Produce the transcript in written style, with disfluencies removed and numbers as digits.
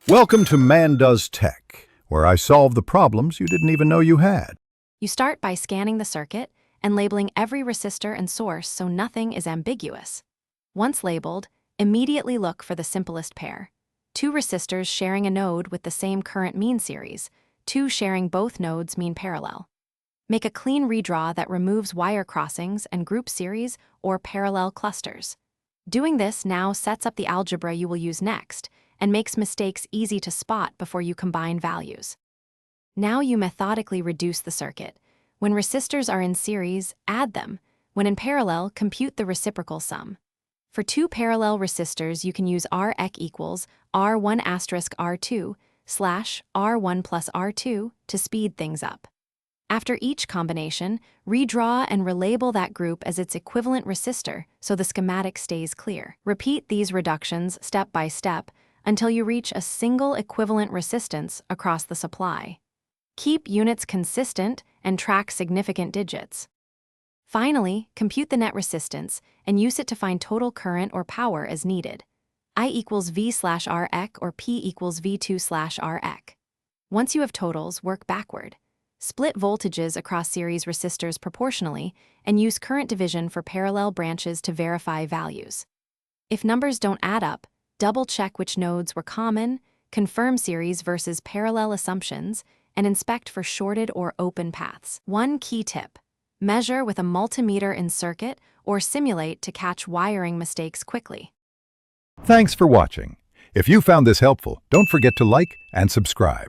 Welcome to Man Does Tech, where I solve the problems you didn't even know you had. You start by scanning the circuit and labeling every resistor and source so nothing is ambiguous. Once labeled, immediately look for the simplest pair. Two resistors sharing a node with the same current mean series, two sharing both nodes mean parallel. Make a clean redraw that removes wire crossings and group series or parallel clusters. Doing this now sets up the algebra you will use next and makes mistakes easy to spot before you combine values. Now you methodically reduce the circuit. When resistors are in series, add them. When in parallel, compute the reciprocal sum. For two parallel resistors, you can use Rec equals R1 asterisk R2 slash R1 plus R2 to speed things up. After each combination, redraw and relabel that group as its equivalent resistor so the schematic stays clear. Repeat these reductions step by step until you reach a single equivalent resistance across the supply. Keep units consistent and track significant digits. Finally, compute the net resistance and use it to find total current or power as needed. I equals V slash Rec or P equals V2 slash Rec. Once you have totals, work backward. Split voltages across series resistors proportionally and use current division for parallel branches to verify values. If numbers don't add up, double-check which nodes were common, confirm series versus parallel assumptions, and inspect for shorted or open paths. One key tip: measure with a multimeter in circuit or simulate to catch wiring mistakes quickly. Thanks for watching. If you found this helpful, don't forget to like and subscribe.